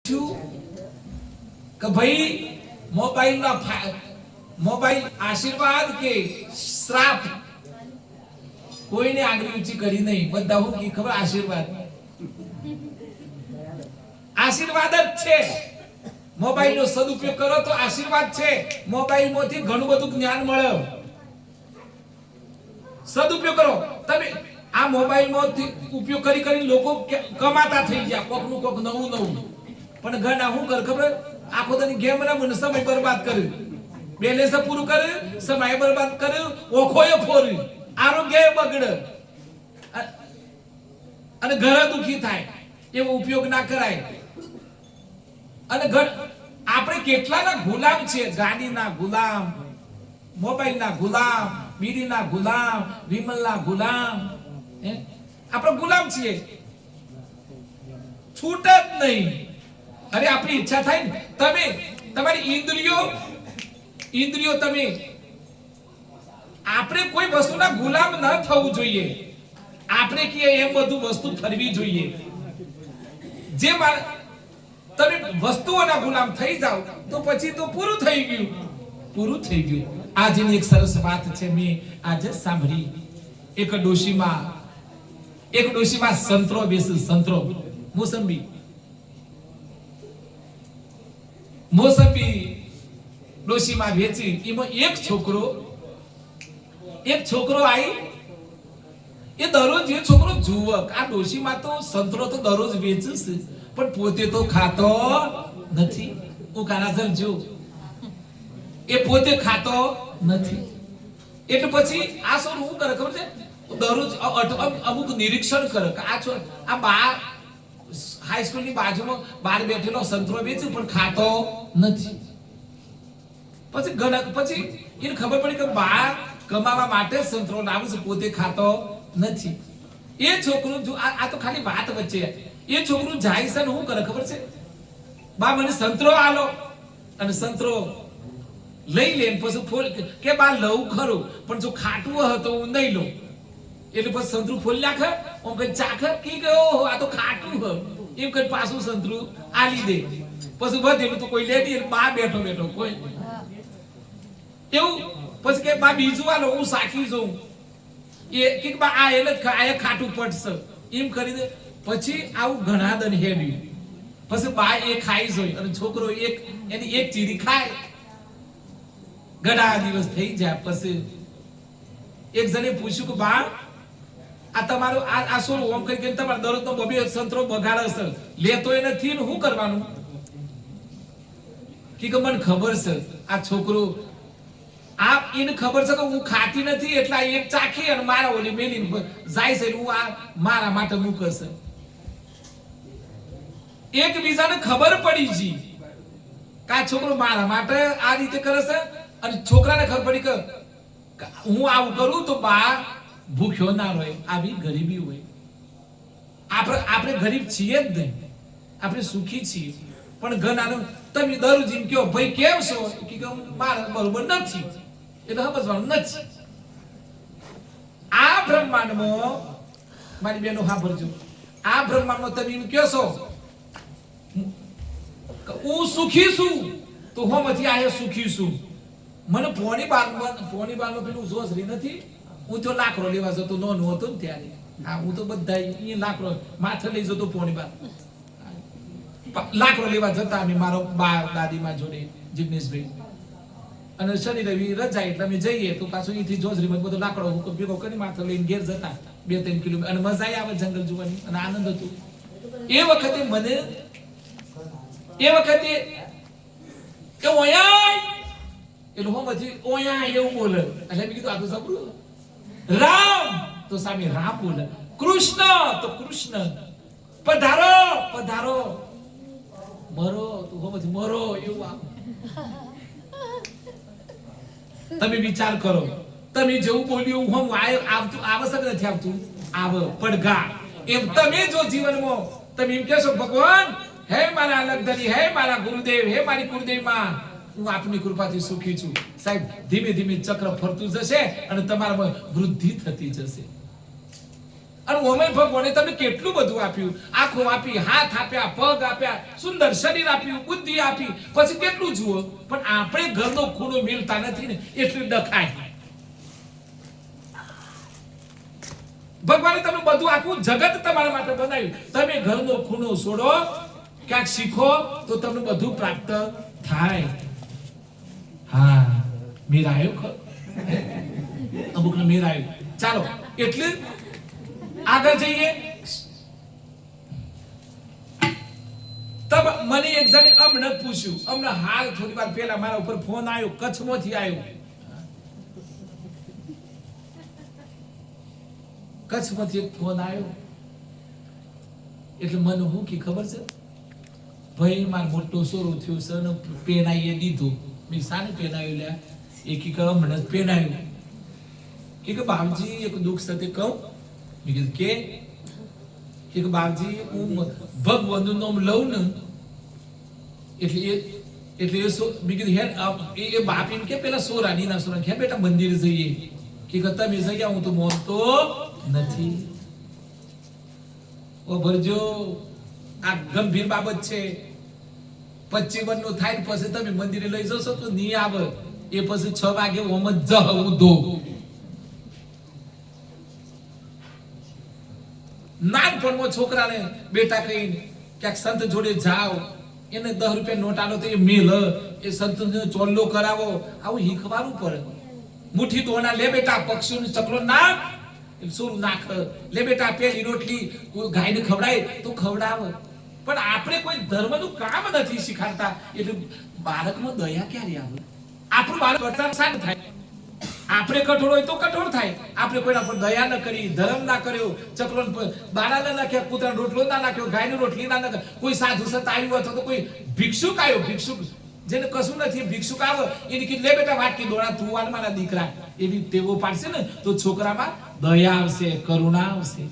કે ભાઈ મોબાઈલ આશીર્વાદ કે શ્રાપ કોઈને આગળ ઊંચી કરી નહીં, બધા હું કી ખબર આશીર્વાદ જ છે. મોબાઈલ નો સદુપયોગ કરો તો આશીર્વાદ છે. મોબાઈલ માંથી ઘણું બધું જ્ઞાન મળે. સદુપયોગ કરો. તમે આ મોબાઈલ માંથી ઉપયોગ કરી લોકો કમાતા થઈ ગયા, કોક નું કોક નવું. પણ ઘણા શું કર ખબર, આખો દાની ગેમ રમે ને સમય બરબાદ કર્યું, બેલેન્સ પૂરું કર્યું, સમય બરબાદ કર્યું, ઓખોય ફોર્યું, આરોગ્ય બગડે અને ઘર દુખી થાય. એવો ઉપયોગ ના કરાય. અને આપણે કેટલાના ગુલામ છીએ, ગાડીના ગુલામ, મોબાઈલના ગુલામ, બીડીના ગુલામ, વિમલના ગુલામ. આપણે ગુલામ છીએ, છૂટ જ નહીં. અરે આપણી ઈચ્છા થાય ને, તમે તમારી ઇન્દ્રિયો તમે, આપણે કોઈ વસ્તુના ગુલામ ન થવું જોઈએ. આપણે કે એમ બધું વસ્તુ ફરવી જોઈએ. જે તમે વસ્તુઓના ગુલામ થઈ જાવ તો પછી તો પૂરું થઈ ગયું. આજની એક સરસ વાત છે, મેં આજે સાંભળી. એક ડોશીમાં સંતરો બેસે, સંતરો મોસંબી ડોશીમાં વેચી. એમાં એક છોકરો આવી. એ દરરોજ એ છોકરો જુવક, આ ડોશીમાં તો સંતરો તો દરરોજ વેચે છે, પણ પોતે તો ખાતો નથી. હું કાનાસર જો એ પોતે ખાતો નથી. એટલે પછી આ શું શું કરે ખબર છે, દરરોજ અમુક નિરીક્ષણ કરે કે આ બા હાઈસ્કૂલ ની બાજુમાં બહાર બેઠેલો સંતરો વેચે પણ ખાતો નથી. પછી એને ખબર પડી કે બા કમાવા માટે સંતરો લાવે છે, પોતે ખાતો નથી. એ છોકરું જો આ તો ખાલી વાત વચ્ચે, એ છોકરું જાય છે ને શું કરે ખબર છે, બા મને સંતરો આલો, અને સંતરો લઈ લે. પછી કે બા લઉં ખરું, પણ જો ખાટું હતો હું નહીં લઉં. એટલે પછી સંતરું ફોલી નાખે, ઓમ કઈ ચાખે કે આ તો ખાટું હ, એમ કઈ પાછું સંતરું આલી દે. પછી વધેલું તો કોઈ લે નહીં, બા બેઠો કોઈ એવું. પછી કે બા બીજું આલો, હું સાખી જોઉં. એ કે બા આ એને ખાટું પડશે, એમ કરી દે. પછી આવું ઘણા દન હેડ્યું. પછી બા એ ખાઈ જોઈ, અને છોકરો એની એક ચીરી ખાય. ઘણા દિવસ થઈ જાય. પછી એક જણે પૂછ્યું કે બા આ તમારું આ શું ઓમ કરી તમારે દરરોજ નો બબે સંતરો બગાડે છે, લેતો એ નથી ને શું કરવાનું? કે મને ખબર છે આ છોકરો એને ખબર છે કે હું ખાતી નથી, એટલે એક ચાખી અને મારા ઓલી મેલી જાય છે, હું આ મારા માટે મૂકશે. એકબીજાને ખબર પડી જી કે આ છોકરો મારા માટે આ રીતે કરે છે, અને છોકરાને ખબર પડી કે હું આવું કરું તો બા ભૂખ્યો ના રહે. આવી ગરીબી હોય. આપણે ગરીબ છીએ જ નહીં, આપણે સુખી છીએ. પણ ઘણા તમે દરરોજ એમ કહો ભાઈ કેમ છો, કે મારા બરોબર નથી, એટલે સમજવાનું નથી. આ બ્રહ્માંડમાં મારી બેનો સાંભળજો, આ બ્રહ્માંડમાં તમે એમ કહો છો હું સુખી છું, તો હું મથી આ સુખી છું. મને પોણી બાર પેલું જોસરી નથી. હું તો લાકડો લેવા જતો, નોનો હતો ને ત્યારે. હા, હું તો બધા અહીંયા લાકડો માથે લઈ જતો. પોણી બાર લાકડો લેવા જતા અમે, મારો બા દાદીમાં જોડે, જિગ્નેશભાઈ. અને શનિ રવિ રજા એટલે અમે જઈએ તો પાછું અહીંથી જોસરીમાં બધો લાકડો ભેગો કરી માથે લઈને ઘેર જતા 2-3 કિલોમીટર. અને મજા આવે જંગલ જોવાની, અને આનંદ હતો. એ વખતે કે ઓયા એટલે હું પછી ઓયા એવું બોલે. એટલે મેં કીધું આ તો સાંભળ્યું. રામ તો સામે રામ બોલે, કૃષ્ણ તો કૃષ્ણ, પધારો, મરો તો હું પછી મરો. એવું તમે વિચાર કરો, તમે જેવું બોલ્યું હું આવતું આવશ્યક નથી આવતું, આવ પડઘા. એમ તમે જો જીવનમાં તમે એમ કહેશો ભગવાન હે મારા અલગધરી, હે મારા ગુરુદેવ, હે મારી કુળદેવ માં, હું આપની કૃપાથી સુખી છું. સાહેબ ધીમે ધીમે ચક્ર ફરતું જશે અને તમારામાં વૃદ્ધિ થતી જશે. અને ઓમે ભગવાને તમને કેટલું બધું આપ્યું, આંખો આપી, હાથ આપ્યા, પગ આપ્યા, સુંદર શરીર આપ્યું, બુદ્ધિ આપી, પછી કેટલું જુઓ, પણ આપણે ઘરનો ખૂણો મેલતા નથી ને એટલે ડખાય. ભગવાને તમને બધું આખું જગત તમારા માટે બનાવ્યું, તમે ઘરનો ખૂણો છોડો, ક્યાંક શીખો તો તમને બધું પ્રાપ્ત થાય. હા, મેર આવ્યો ખરો, અમુકને મેર આવ્યો. ચાલો એટલે આગળ જઈએ. તબ મને એક જણે અમને પૂછ્યું, અમને હાલ થોડી વાર પહેલા મારા ઉપર ફોન આવ્યો, કચ્છમાંથી આવ્યો, કચ્છમાંથી એક ફોન આવ્યો. એટલે મને હું કી ખબર છે, ભાઈ માર મોટો સોરો થયો છે ને પેનાઈએ દીધું. મેં સાને પેનાયું લ્યા? એક હમણાં જ પેનાયું. કે બાપજી એક દુઃખ સાથે કહું. મેં કીધું કે બાપજી હું ભગવાનનું નામ લઉં ને એટલે મેં કીધું એ બાપ એમ કે પેલા સોરાની ના સોરા હે બેટા મંદિર જઈએ. કે તમે જગ્યા હું તો માનતો નથી. ઓ ભરજો, આ ગંભીર બાબત છે. 25 નું થાય પછી તમે મંદિરે લઈ જશો તો નહીં આવે. એ પછી 6 વાગે ઓમ જ જવું દો. નાનપણમાં છોકરાને બેટા કહીને ક્યાંક સંત જોડે જાઓ, એને 10 રૂપિયા નોટ આલો તો એ મેલ, એ સંતને ચોલ્લો કરાવો, આવું શીખવાનું પડે. મુઠ્ઠી દોણા લે બેટા, પક્ષીનો ચકલો નાખ, સોરું નાખ, લે બેટા પેલી રોટલી ગાયને ખવડાય તો ખવડાવે. પણ આપણે કોઈ ધર્મનું કામ નથી શીખવાડતા એટલે બાળકમાં દયા ક્યારે આવે? આપણું બાળક કરતા શાંત થાય. આપણે કઠોર હોય તો કઠોર થાય. આપણે કોઈના પર દયા ન કરી, ધર્મ ના કર્યો, ચકલો દાણા ના નાખ્યા, કૂતરાનો રોટલો ના નાખ્યો, ગાયની રોટલી ના નાખ્યો, કોઈ સાધુ સંત આવ્યું અથવા તો કોઈ ભિક્ષુક આવ્યો, ભિક્ષુક જેને કશું નથી ભિક્ષુક આવે એની કીધું લે બેટા વાટકી દોડા તું વાલ મારા દીકરા, એવી ટેવો પાડશે ને તો છોકરામાં દયા આવશે, કરુણા આવશે.